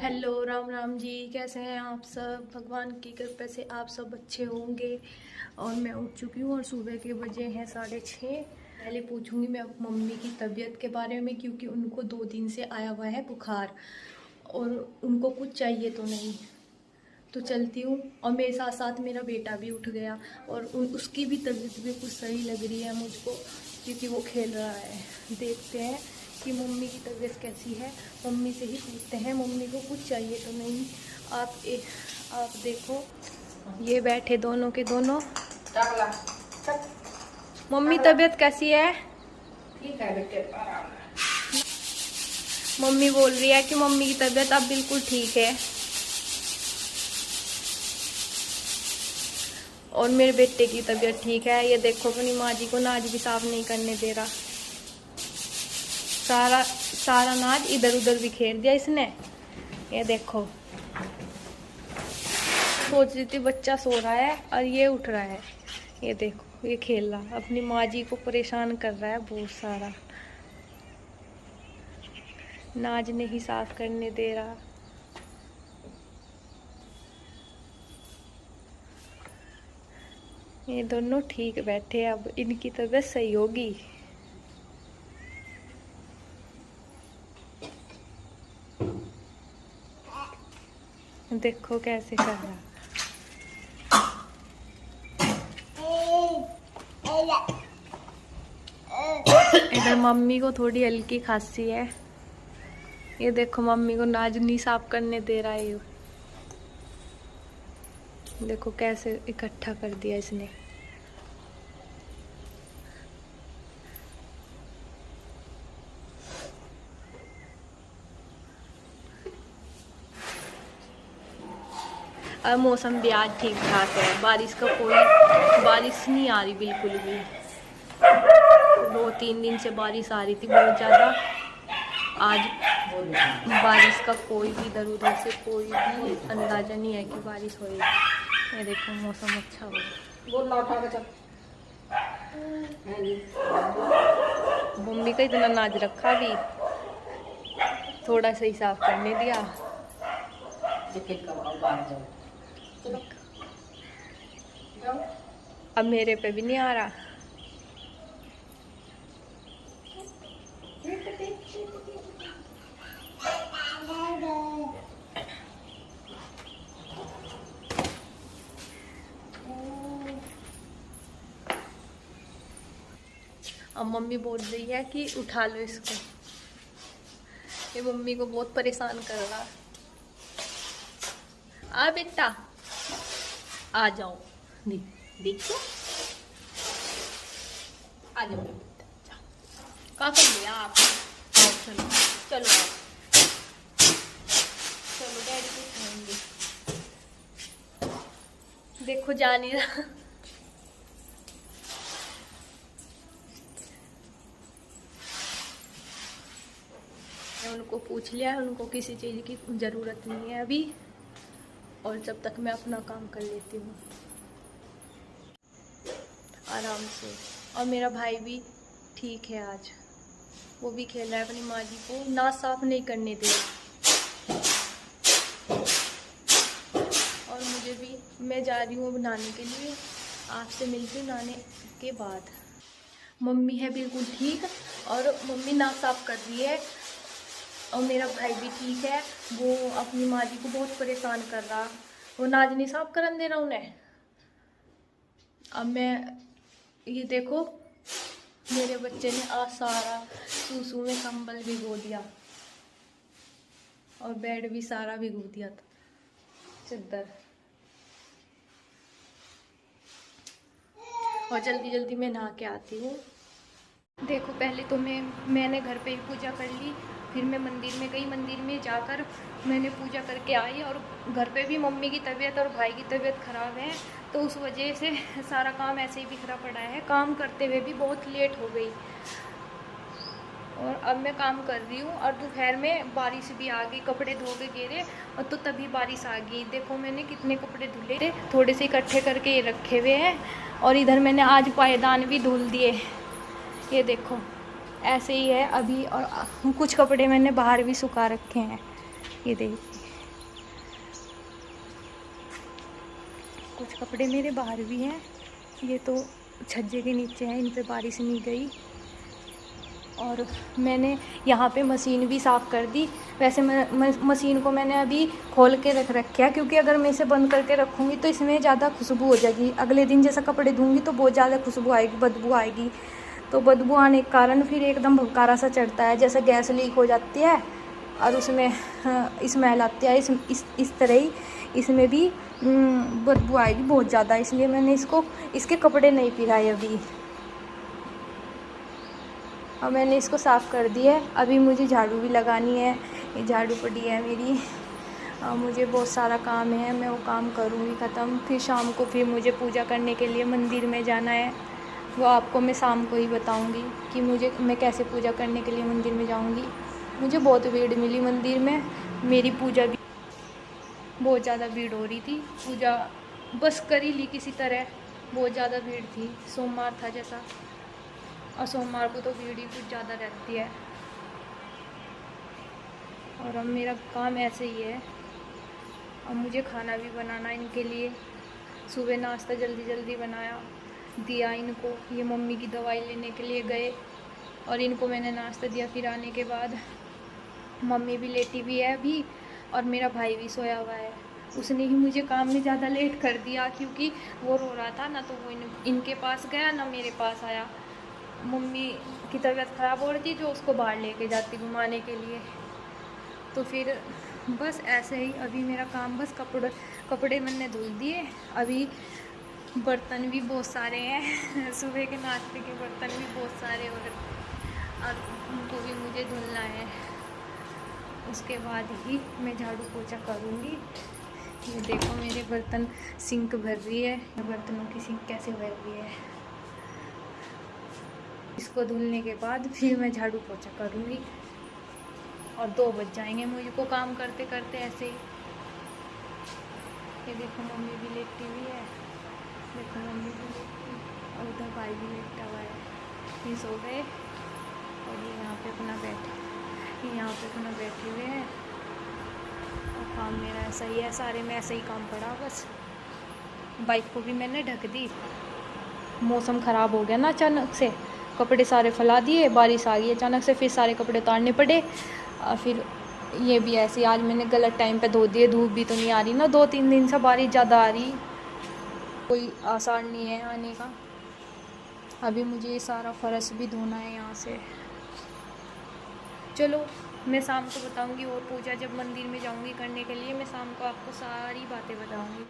Hello Ram Ram ji, कैसे हैं आप सब। भगवान की कृपा से आप सब अच्छे होंगे। और मैं उठ चुकी हूँ और सुबह के बजे हैं 6:30। पहले पूछूंगी मैं मम्मी की तबीयत के बारे में, क्योंकि उनको 2 दिन से आया हुआ है बुखार और उनको कुछ चाहिए तो नहीं। तो चलती हूँ। और मेरे साथ साथ मेरा बेटा भी उठ गया और उसकी भी तबीयत भी कुछ सही लग रही है मुझको, क्योंकि वो खेल रहा है। देखते हैं कि मम्मी की तबीयत कैसी है। मम्मी से ही पूछते हैं, मम्मी को कुछ चाहिए तो नहीं। आप देखो, ये बैठे दोनों के दोनों। मम्मी तबीयत कैसी है? ठीक है बेटे, आराम है। मम्मी बोल रही है कि मम्मी की तबीयत अब बिल्कुल ठीक है। और मेरे बेटे की तबीयत ठीक है। ये देखो, अपनी माँ जी को नाज भी साफ नहीं करने दे रहा। सारा सारा नाज इधर उधर बिखेर दिया इसने। ये देखो, सोच रही थी बच्चा सो रहा है और ये उठ रहा है। ये देखो, ये खेल रहा, अपनी माँ जी को परेशान कर रहा है बहुत सारा। नाज नहीं साफ करने दे रहा। ये दोनों ठीक बैठे, अब इनकी तबीयत सही होगी। देखो कैसे कर रहा। इधर मम्मी को थोड़ी हल्की खांसी है। ये देखो, मम्मी को नाज नहीं साफ करने दे रहा है ये। देखो कैसे इकट्ठा कर दिया इसने। अब मौसम भी आज ठीक ठाक है, बारिश नहीं आ रही बिल्कुल भी। 2-3 दिन से बारिश आ रही थी बहुत ज़्यादा। आज बारिश का कोई भी इधर उधर से कोई भी अंदाजा नहीं है कि बारिश होगी। ये देखो, मौसम अच्छा हो गया। मम्मी का इतना नाज रखा भी, थोड़ा सा ही साफ करने दिया। अब मेरे पे भी नहीं आ रहा। अब मम्मी बोल रही है कि उठा लो इसको। ये मम्मी को बहुत परेशान कर रहा। आ बेटा, आ जाओ। देखो, आ जाओ बेटा। क्या कर लिया आप? आओ, चलो चलो आओ। चलो डैडी को खाएंगे। देखो, जा नहीं रहा। उनको पूछ लिया है, उनको किसी चीज़ की ज़रूरत नहीं है अभी। और जब तक मैं अपना काम कर लेती हूँ आराम से। और मेरा भाई भी ठीक है आज, वो भी खेल रहा है, अपनी माँ जी को नाक साफ नहीं करने दे रहा। और मुझे भी, मैं जा रही हूँ नहाने के लिए। आपसे मिलती हूँ नहाने के बाद। मम्मी है बिल्कुल ठीक और मम्मी नाक साफ कर रही है। और मेरा भाई भी ठीक है, वो अपनी माँ जी को बहुत परेशान कर रहा। वो नाज नहीं साफ करने दे रहा उन्हें। अब मैं, ये देखो, मेरे बच्चे ने आज सारा सूसू में कंबल भिगो दिया और बेड भी सारा भिगो दिया था, चादर। और जल्दी जल्दी मैं नहा के आती हूँ। देखो, पहले तो मैंने घर पे ही पूजा कर ली। फिर मैं मंदिर में गई, मंदिर में जाकर मैंने पूजा करके आई। और घर पे भी मम्मी की तबीयत और भाई की तबीयत ख़राब है, तो उस वजह से सारा काम ऐसे ही बिखरा पड़ा है। काम करते हुए भी बहुत लेट हो गई। और अब मैं काम कर रही हूँ और दोपहर में बारिश भी आ गई। कपड़े धो के गिरे और तो तभी बारिश आ गई। देखो, मैंने कितने कपड़े धुले थे, थोड़े से इकट्ठे करके ये रखे हुए हैं। और इधर मैंने आज पायदान भी धुल दिए। ये देखो, ऐसे ही है अभी। और कुछ कपड़े मैंने बाहर भी सुखा रखे हैं। ये देखिए, कुछ कपड़े मेरे बाहर भी हैं, ये तो छज्जे के नीचे हैं, इन पे बारिश नहीं गई। और मैंने यहाँ पे मशीन भी साफ़ कर दी। वैसे मशीन को मैंने अभी खोल के रख रखा है, क्योंकि अगर मैं इसे बंद करके रखूँगी तो इसमें ज़्यादा खुशबू हो जाएगी। अगले दिन जैसा कपड़े धोंगी तो बहुत ज़्यादा खुशबू आएगी, बदबू आएगी। तो बदबू आने के कारण फिर एकदम भंकारा सा चढ़ता है, जैसे गैस लीक हो जाती है और उसमें स्मेल आती है। इस तरह ही इसमें भी बदबू आएगी बहुत ज़्यादा, इसलिए मैंने इसके कपड़े नहीं पिराए अभी। और मैंने इसको साफ़ कर दिया है। अभी मुझे झाड़ू भी लगानी है, ये झाड़ू पड़ी है मेरी। मुझे बहुत सारा काम है, मैं वो काम करूँगी ख़त्म। फिर शाम को फिर मुझे पूजा करने के लिए मंदिर में जाना है, वो आपको मैं शाम को ही बताऊँगी कि मैं कैसे पूजा करने के लिए मंदिर में जाऊँगी। मुझे बहुत भीड़ मिली मंदिर में, मेरी पूजा भी बहुत ज़्यादा भीड़ हो रही थी। पूजा बस कर ही ली किसी तरह, बहुत ज़्यादा भीड़ थी। सोमवार था जैसा, और सोमवार को तो भीड़ ही कुछ ज़्यादा रहती है। और अब मेरा काम ऐसे ही है। अब मुझे खाना भी बनाना इनके लिए। सुबह नाश्ता जल्दी जल्दी बनाया, दिया इनको। ये मम्मी की दवाई लेने के लिए गए और इनको मैंने नाश्ता दिया। फिर आने के बाद मम्मी भी लेटी हुई है अभी, और मेरा भाई भी सोया हुआ है। उसने ही मुझे काम में ज़्यादा लेट कर दिया, क्योंकि वो रो रहा था ना, तो वो इनके पास गया ना मेरे पास आया। मम्मी की तबीयत ख़राब हो रही थी, जो उसको बाहर लेके जाती घुमाने के लिए। तो फिर बस ऐसे ही अभी मेरा काम, बस कपड़े मैंने धुल दिए। अभी बर्तन भी बहुत सारे हैं सुबह के नाश्ते के बर्तन भी बहुत सारे, और उनको भी मुझे धुलना है। उसके बाद ही मैं झाड़ू पोछा करूँगी। ये देखो मेरे बर्तन, सिंक भर रही है, बर्तनों की सिंक कैसे भर रही है। इसको धुलने के बाद फिर मैं झाड़ू पोछा करूँगी, और 2 बज जाएंगे मुझको काम करते करते ऐसे ही। ये देखो मम्मी भी लेटी हुई है, देखो मम्मी भी लेटी, और उधर भाई भी लेटा हुआ है। ये सो गए, और ये यहाँ पे अपना बैठे हुए हैं। और काम मेरा ऐसा ही है, सारे में ऐसा ही काम पड़ा। बस बाइक को भी मैंने ढक दी। मौसम ख़राब हो गया ना अचानक से, कपड़े सारे फैला दिए, बारिश आ गई अचानक से, फिर सारे कपड़े उतारने पड़े। और फिर ये भी ऐसे, आज मैंने गलत टाइम पे धो दिए। धूप भी तो नहीं आ रही ना, 2-3 दिन से बारिश ज़्यादा आ रही, कोई आसार नहीं है आने का। अभी मुझे ये सारा फर्श भी धोना है यहाँ से। चलो मैं शाम को बताऊँगी, और पूजा जब मंदिर में जाऊँगी करने के लिए, मैं शाम को आपको सारी बातें बताऊँगी।